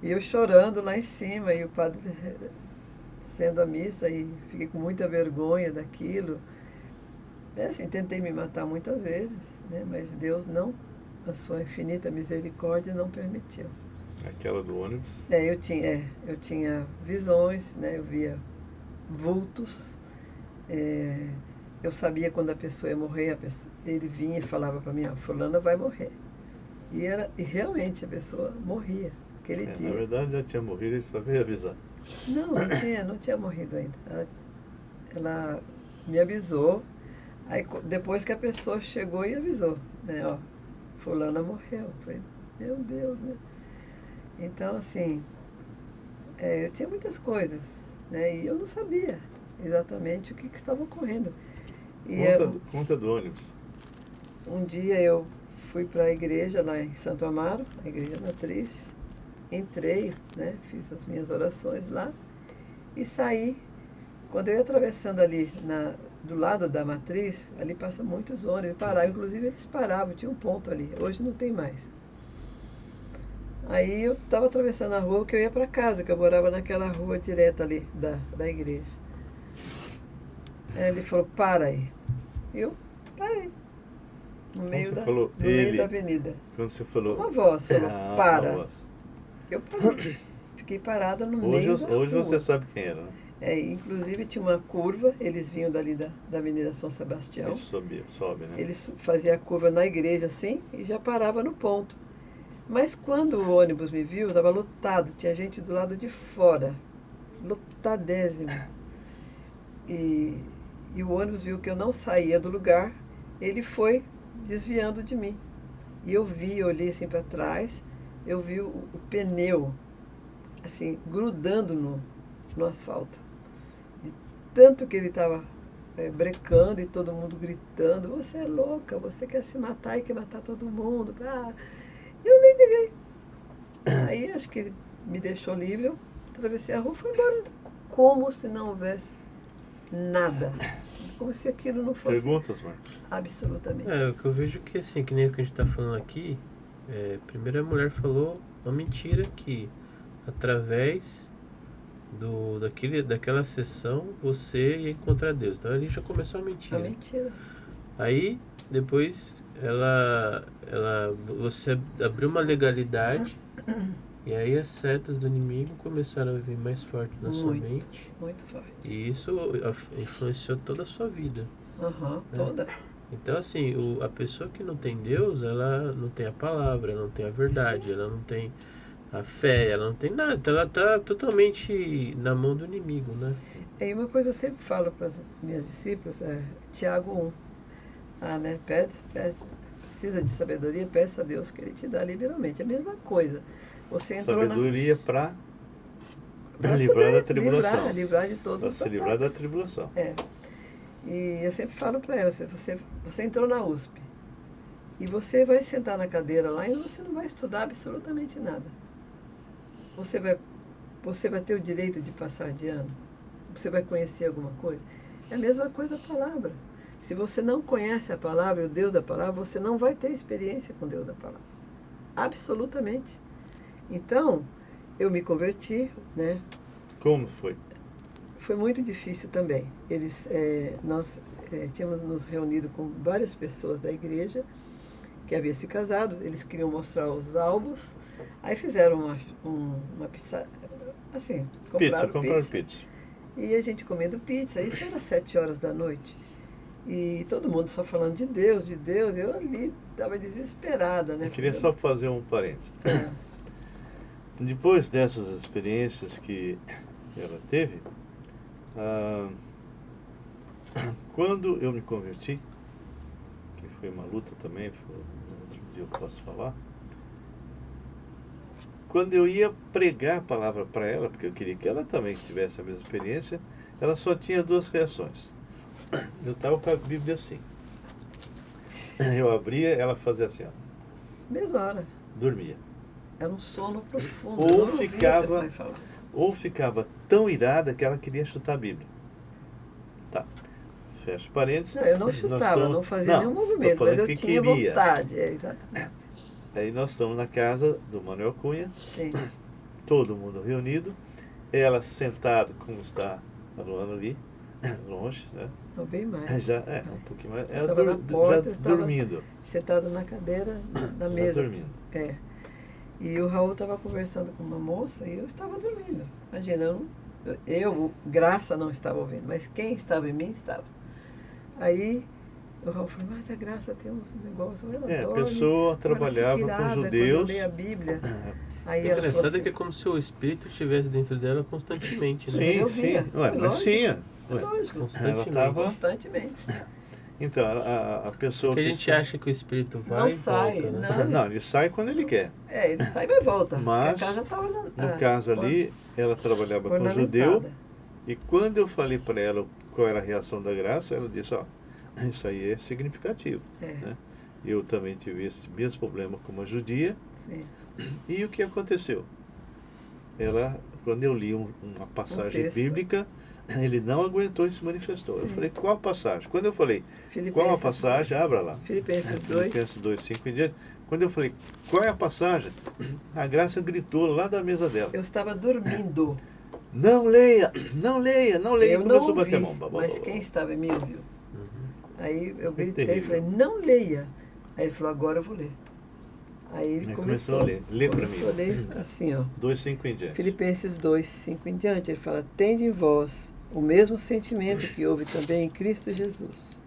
E eu chorando lá em cima e o padre sendo a missa e fiquei com muita vergonha daquilo. Assim, tentei me matar muitas vezes, né? Mas Deus não, na sua infinita misericórdia, não permitiu. Aquela do ônibus? Eu tinha visões, né? Eu via vultos, eu sabia quando a pessoa ia morrer, ele vinha e falava para mim, fulana vai morrer. E realmente a pessoa morria aquele dia. Na verdade já tinha morrido, ele só veio avisar. Não tinha morrido ainda. Ela me avisou, aí depois que a pessoa chegou e avisou, né, fulana morreu. Eu falei, meu Deus, né? Então, assim, eu tinha muitas coisas, né, e eu não sabia exatamente o que estava ocorrendo. E Conta do ônibus. um dia eu fui para a igreja lá em Santo Amaro, a igreja matriz, entrei, né, fiz as minhas orações lá e saí. Quando eu ia atravessando ali do lado da matriz, ali passa muitos ônibus, paravam, inclusive eles paravam, tinha um ponto ali, hoje não tem mais. Aí eu estava atravessando a rua que eu ia para casa, que eu morava naquela rua direta ali da igreja. Aí ele falou, para aí. Eu parei. No meio da avenida. Quando você falou... Uma voz falou, para. Uma voz. Eu parei. Fiquei parada no meio da rua. Hoje você sabe quem era, né? Inclusive tinha uma curva, eles vinham dali da Avenida São Sebastião. Ele sobe, né? Eles faziam a curva na igreja assim e já parava no ponto. Mas quando o ônibus me viu, estava lotado, tinha gente do lado de fora, lotadésimo. E o ônibus viu que eu não saía do lugar, ele foi desviando de mim. E eu olhei assim para trás, eu vi o pneu, assim, grudando no asfalto. De tanto que ele estava brecando e todo mundo gritando, você é louca, você quer se matar e quer matar todo mundo. Eu nem peguei. Aí acho que ele me deixou livre, eu atravessei a rua e fui embora. Como se não houvesse nada. Como se aquilo não fosse... Perguntas, Marcos? Absolutamente. O que eu vejo que assim, que nem o que a gente está falando aqui, primeiro a mulher falou uma mentira que através daquela sessão você ia encontrar Deus. Então ali já começou a mentira. A mentira. Aí depois você abriu uma legalidade e aí as setas do inimigo começaram a vir mais forte na sua mente. Muito forte. E isso influenciou toda a sua vida. Né? Toda. Então, assim, a pessoa que não tem Deus, ela não tem a palavra, ela não tem a verdade, ela não tem a fé, ela não tem nada. Então, ela está totalmente na mão do inimigo, né? E uma coisa eu sempre falo para as minhas discípulas, Tiago 1. Né? Precisa de sabedoria, peça a Deus que Ele te dá liberalmente. É a mesma coisa. Você entrou sabedoria para livrar da tribulação. Livrar de todos os ataques. Para se livrar da tribulação. E eu sempre falo para ela, você entrou na USP e você vai sentar na cadeira lá e você não vai estudar absolutamente nada. Você vai ter o direito de passar de ano? Você vai conhecer alguma coisa? É a mesma coisa a palavra. Se você não conhece a palavra e o Deus da palavra, você não vai ter experiência com o Deus da palavra. Absolutamente. Então, eu me converti, né? Como foi? Foi muito difícil também. Nós tínhamos nos reunido com várias pessoas da igreja que haviam se casado, eles queriam mostrar os álbuns, aí fizeram uma pizza, assim, compraram pizza. E a gente comendo pizza, isso era 7 horas da noite. E todo mundo só falando de Deus, eu ali estava desesperada, né? Eu queria só fazer um parênteses. Depois dessas experiências que ela teve, quando eu me converti, que foi uma luta também, outro dia eu posso falar, quando eu ia pregar a palavra para ela, porque eu queria que ela também tivesse a mesma experiência, ela só tinha 2 reações. Eu estava com a Bíblia assim. Eu abria, ela fazia assim, Mesma hora. Dormia. Era um sono profundo. Ou ficava tão irada que ela queria chutar a Bíblia. Tá. Fecha parênteses. Não, eu não chutava, não fazia nenhum movimento, mas eu tinha vontade. Exatamente. Aí nós estamos na casa do Manuel Cunha. Sim. Todo mundo reunido. Ela sentada, como está a Luana ali, longe, né? Não, bem mais. Já, um pouquinho mais. Ela estava na porta, eu estava dormindo. Sentado na cadeira da mesa. Dormindo. E o Raul estava conversando com uma moça e eu estava dormindo. Imagina, eu, Graça, não estava ouvindo, mas quem estava em mim estava. Aí o Raul falou, mas a Graça tem uns negócios, ela A dorme, pessoa ela trabalhava fica com irada judeus. quando lê a Bíblia. Aí O ela falou engraçado assim, é que é como se o espírito estivesse dentro dela constantemente, né? Sim. ele Sim, ouvia. sim. Ué, É mas lógico. tinha. é Ué. lógico, Constantemente. tava- constantemente. Então, a pessoa Que a que gente está- acha que o espírito vai Não e sai, volta, né? não. Não, ele sai quando ele quer. Ele sai e volta, Mas, porque a casa está No caso ali, ela trabalhava com judeu. E quando eu falei para ela qual era a reação da Graça, ela disse, ó, isso aí é significativo. Né? Eu também tive esse mesmo problema com uma judia. Sim. E o que aconteceu? Ela, quando eu li uma passagem texto. bíblica, ele não aguentou e se manifestou. Eu Sim. falei, qual a passagem? Quando eu falei, Filipenses qual a passagem? 2. Abra lá. Filipenses 2. Filipenses 2, 5 em diante. Quando eu falei, qual é a passagem? A Graça gritou lá da mesa dela. Eu estava dormindo. Não leia, não leia, não leia. Eu Começou não a bater a ouvi, mão. mas quem estava em mim ouviu. Aí eu gritei e terrível. falei, não leia. Aí ele falou, agora eu vou ler. Aí ele Começou a ler. Lê para começou a mim. ler assim, ó. 2, 5 em diante. Filipenses 2, 5 em diante. Ele fala, tende em vós o mesmo sentimento que houve também em Cristo Jesus.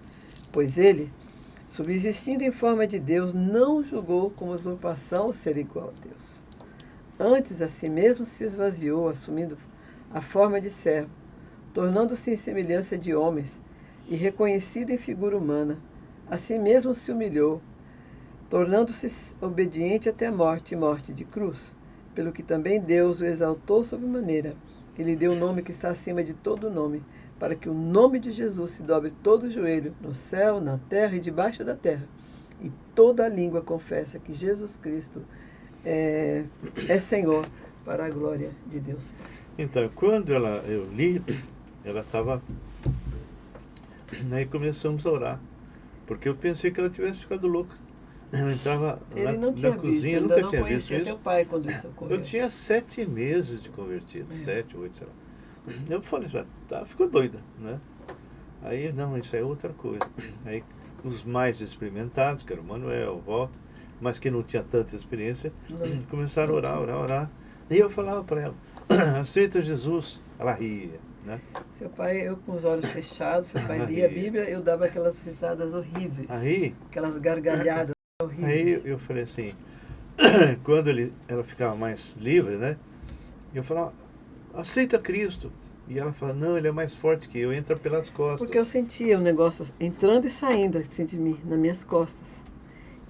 Pois ele, subsistindo em forma de Deus, não julgou como usurpação ser igual a Deus. Antes a si mesmo se esvaziou, assumindo a forma de servo, tornando-se em semelhança de homens, e reconhecido em figura humana, a si mesmo se humilhou, tornando-se obediente até a morte, e morte de cruz, pelo que também Deus o exaltou sobremaneira, que lhe deu o nome que está acima de todo nome, para que o nome de Jesus se dobre todo o joelho, no céu, na terra e debaixo da terra, e toda a língua confessa que Jesus Cristo é Senhor, para a glória de Deus Pai. Então, quando eu li, ela estava... Aí começamos a orar, porque eu pensei que ela tivesse ficado louca. Eu entrava Ele não tinha na visto, cozinha, ainda nunca não tinha visto conhecia isso. teu pai quando isso ocorreu. Eu tinha 7 meses de convertido, 7, 8, sei lá. Eu falei, ficou doida, né? Aí, não, isso é outra coisa. Aí, os mais experimentados, que era o Manuel, o Walter, mas que não tinha tanta experiência, começaram a orar. E eu falava para ela, aceita Jesus. Ela ria, né? Seu pai, eu com os olhos fechados, seu pai lia a Bíblia, eu dava aquelas risadas horríveis. Aí, aquelas gargalhadas horríveis. Aí eu falei assim, quando ela ficava mais livre, né? Eu falava, aceita Cristo. E ela fala, não, ele é mais forte que eu, entra pelas costas. Porque eu sentia um negócio entrando e saindo assim de mim, nas minhas costas.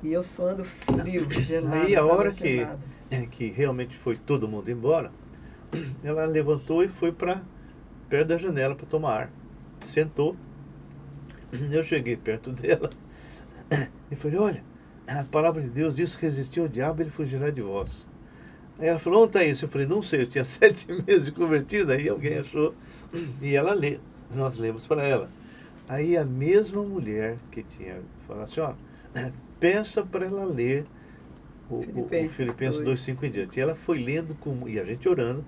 E eu suando frio, gelado. Aí a hora que realmente foi todo mundo embora, ela levantou e foi para perto da janela para tomar ar. Sentou. Eu cheguei perto dela e falei, olha, a palavra de Deus diz que resistiu ao diabo, ele fugirá de vós. Aí ela falou, onde está isso? Eu falei, não sei, eu tinha 7 meses de convertida. Aí alguém achou, e ela lê, nós lemos para ela. Aí a mesma mulher que tinha falado assim, ó, peça para ela ler o Filipenses 2, 5 em diante. E ela foi lendo, e a gente orando,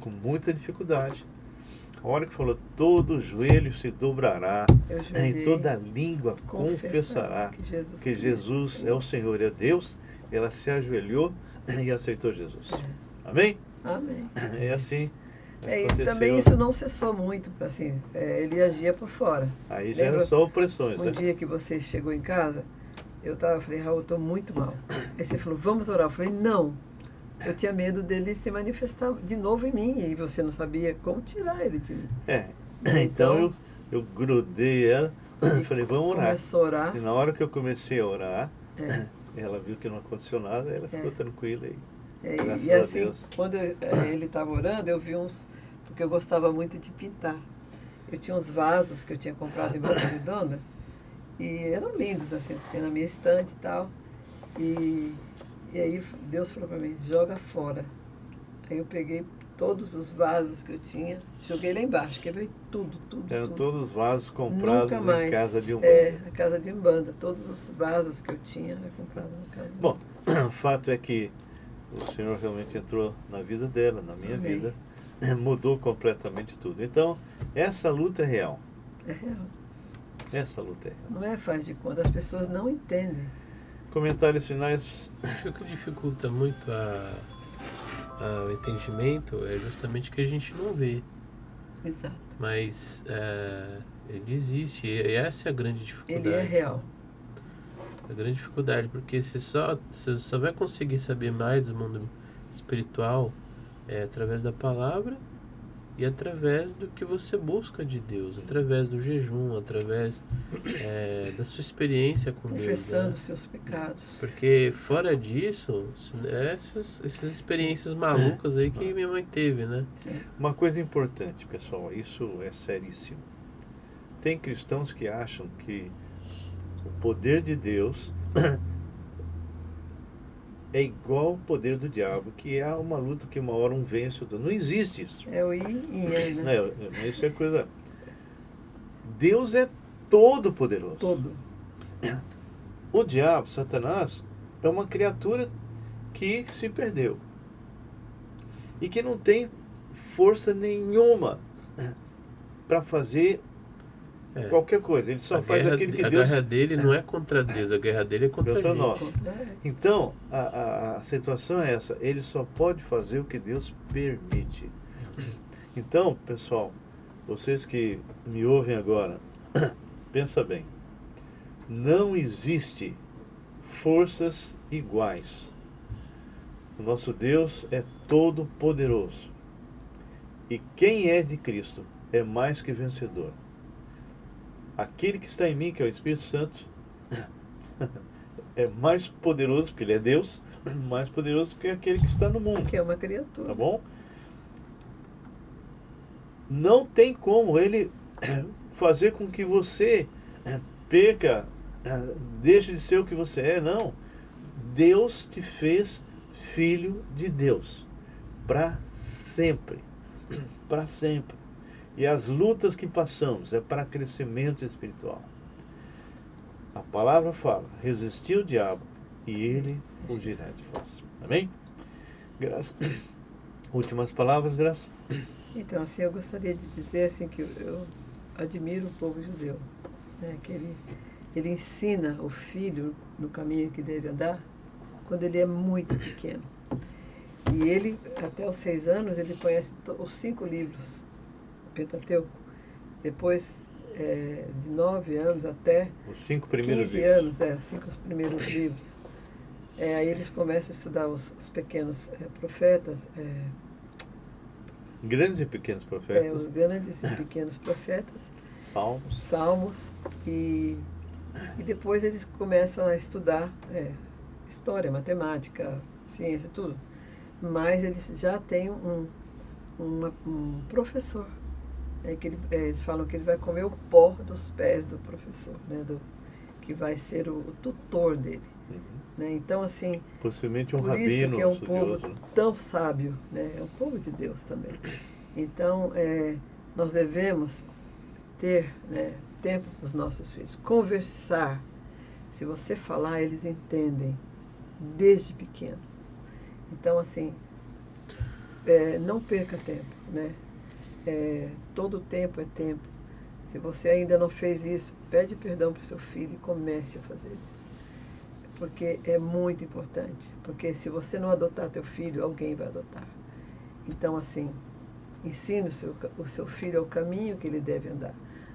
com muita dificuldade. A hora que falou, todo joelho se dobrará, e toda língua confessará que Jesus é o Senhor, é Deus. Ela se ajoelhou e aceitou Jesus. Amém? Amém. É assim. E também isso não cessou muito, assim, ele agia por fora. Aí já era só opressões. Um dia que você chegou em casa, falei, Raul, eu estou muito mal. Aí você falou, vamos orar. Eu falei, não. Eu tinha medo dele se manifestar de novo em mim, e você não sabia como tirar ele de mim. Então eu grudei ela e falei, vamos orar. Começou a orar. E na hora que eu comecei a orar, ela viu que não aconteceu nada, ela ficou tranquila aí. Graças E a assim, Deus. quando ele estava orando, eu vi porque eu gostava muito de pintar. Eu tinha uns vasos que eu tinha comprado em Volta Redonda, e eram lindos, assim, tinha na minha estante e tal. E aí Deus falou para mim, joga fora. Aí eu peguei todos os vasos que eu tinha, joguei lá embaixo, quebrei tudo. Eram todos os vasos comprados em casa de Umbanda. A casa de Umbanda. Todos os vasos que eu tinha eram comprados na casa de Umbanda. Bom, o fato é que o Senhor realmente entrou na vida dela, na minha vida, mudou completamente tudo. Então, essa luta é real. É real. Essa luta é real. Não é faz de conta, as pessoas não entendem. Comentários finais. Acho que o que dificulta muito o entendimento é justamente que a gente não vê. Exato. Mas Ele existe, e essa é a grande dificuldade. Ele é real. A grande dificuldade, porque você só vai conseguir saber mais do mundo espiritual através da palavra e através do que você busca de Deus, através do jejum, através da sua experiência com Confessando Deus, os seus pecados. Porque fora disso, essas experiências malucas aí que minha mãe teve, né? Sim. Uma coisa importante, pessoal, isso é seríssimo. Tem cristãos que acham que o poder de Deus é igual ao poder do diabo, que é uma luta que uma hora um vence, outro não existe isso. É o yin e yang, né? Isso é coisa... Deus é todo poderoso. Todo. O diabo, Satanás, é uma criatura que se perdeu e que não tem força nenhuma para fazer qualquer coisa. Ele só faz aquilo que Deus... A guerra dele não é contra Deus, a guerra dele é contra nós. Então, a situação é essa. Ele só pode fazer o que Deus permite. Então, pessoal, vocês que me ouvem agora, pensa bem. Não existe forças iguais. O nosso Deus é todo poderoso. E quem é de Cristo é mais que vencedor. Aquele que está em mim, que é o Espírito Santo, é mais poderoso, porque ele é Deus, mais poderoso do que aquele que está no mundo. Que é uma criatura. Tá bom? Não tem como ele fazer com que você perca, deixe de ser o que você é, não. Deus te fez filho de Deus para sempre. Para sempre. E as lutas que passamos é para crescimento espiritual. A palavra fala, resistir o diabo e ele fugirá de vós. Amém? Graça. Últimas palavras, Graça. Então, assim, eu gostaria de dizer assim, que eu admiro o povo judeu, né? Que ele ensina o filho no caminho que deve andar quando ele é muito pequeno. E ele, até os 6 anos, ele conhece os 5 livros. Pentateuco. Depois de 9 anos até os 5 primeiros 15 livros. anos, os 5 primeiros livros. Aí eles começam a estudar os pequenos profetas. Grandes e pequenos profetas. Os grandes e pequenos profetas. Salmos. E depois eles começam a estudar história, matemática, ciência, tudo. Mas eles já têm um professor. Eles falam que ele vai comer o pó dos pés do professor, né, que vai ser o tutor dele. Uhum. Né? Então, assim, possivelmente um por rabino, isso que é um estudioso, povo né? tão sábio, né? É um povo de Deus também. Então, nós devemos ter, né, tempo com os nossos filhos, conversar. Se você falar, eles entendem, desde pequenos. Então, assim, não perca tempo, né? Todo tempo é tempo. Se você ainda não fez isso, pede perdão para o seu filho e comece a fazer isso. Porque é muito importante. Porque se você não adotar teu filho, alguém vai adotar. Então, assim, ensine o seu filho ao caminho que ele deve andar.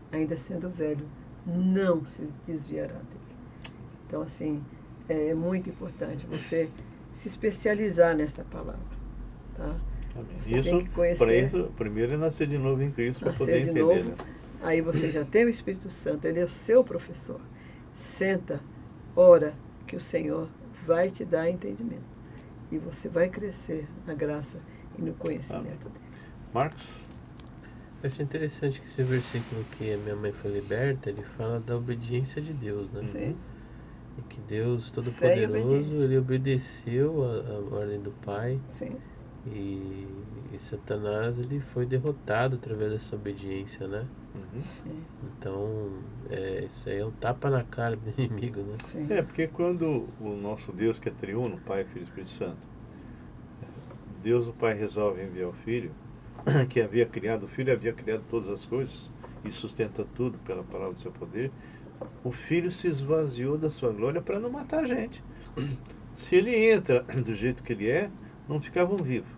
Ainda sendo velho, não se desviará dele. Então, assim, é muito importante você se especializar nesta palavra, tá? Você isso, tem que conhecer, primeiro é nascer de novo em Cristo para poder nascer de entender. novo. Né? Aí você já tem o Espírito Santo, ele é o seu professor. Senta, ora, que o Senhor vai te dar entendimento. E você vai crescer na graça e no conhecimento dele. Marcos? Eu achei interessante que esse versículo que a minha mãe foi liberta, ele fala da obediência de Deus, né? Sim. E que Deus Todo-Poderoso, ele obedeceu a ordem do Pai. Sim. E Satanás, ele foi derrotado através dessa obediência, né? Uhum. Sim. Então, isso aí é um tapa na cara do inimigo, né? Sim. Porque quando o nosso Deus, que é triuno, Pai, Filho e Espírito Santo, Deus o Pai resolve enviar o Filho, que havia criado, o Filho havia criado todas as coisas e sustenta tudo pela palavra do seu poder, o Filho se esvaziou da sua glória para não matar a gente. Se ele entra do jeito que ele é, não ficavam vivos.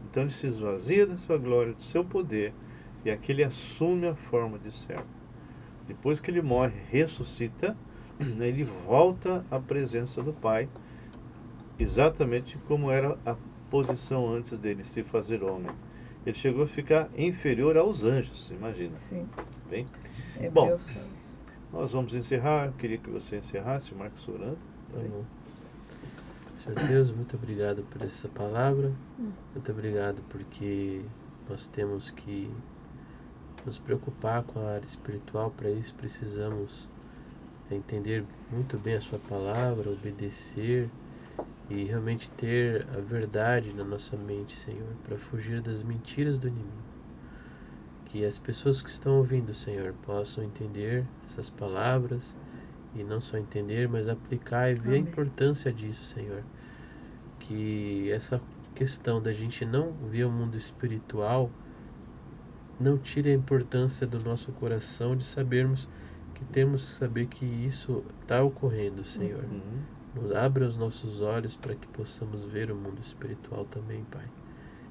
Então ele se esvazia da sua glória, do seu poder, e aqui ele assume a forma de servo. Depois que ele morre, ressuscita, ele volta à presença do Pai, exatamente como era a posição antes dele se fazer homem. Ele chegou a ficar inferior aos anjos, imagina. Sim. Bem? Bom, Hebreus fala isso. nós vamos encerrar. Eu queria que você encerrasse, Marcos, orando. Tá bom. Senhor Deus, muito obrigado por essa palavra. Muito obrigado porque nós temos que nos preocupar com a área espiritual. Para isso precisamos entender muito bem a sua palavra, obedecer e realmente ter a verdade na nossa mente, Senhor, para fugir das mentiras do inimigo. Que as pessoas que estão ouvindo, Senhor, possam entender essas palavras e não só entender, mas aplicar e ver Amém. a importância disso, Senhor. Que essa questão da gente não ver o mundo espiritual não tire a importância do nosso coração de sabermos que temos que saber que isso está ocorrendo, Senhor. Nos abra os nossos olhos para que possamos ver o mundo espiritual também, Pai.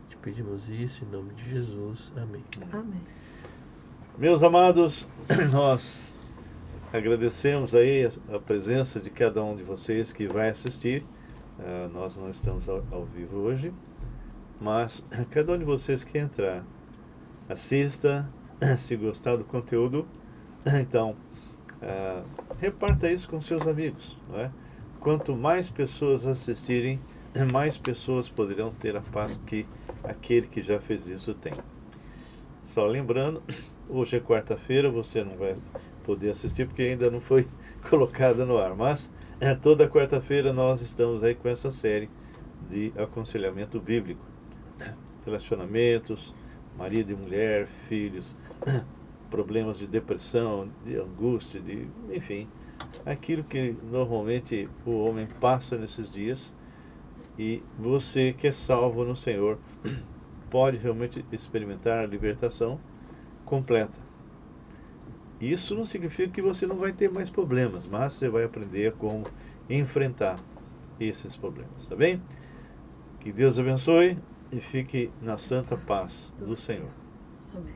Te pedimos isso em nome de Jesus. Amém. Amém. Meus amados, nós agradecemos aí a presença de cada um de vocês que vai assistir. Nós não estamos ao vivo hoje, mas cada um de vocês que entrar, assista, se gostar do conteúdo, então reparta isso com seus amigos, não é? Quanto mais pessoas assistirem, mais pessoas poderão ter a paz que aquele que já fez isso tem. Só lembrando, hoje é quarta-feira, você não vai poder assistir porque ainda não foi colocada no ar, mas toda quarta-feira nós estamos aí com essa série de aconselhamento bíblico, relacionamentos, marido e mulher, filhos, problemas de depressão, de angústia, enfim, aquilo que normalmente o homem passa nesses dias. E você que é salvo no Senhor pode realmente experimentar a libertação completa. Isso não significa que você não vai ter mais problemas, mas você vai aprender como enfrentar esses problemas, tá bem? Que Deus abençoe e fique na santa paz do Senhor. Amém.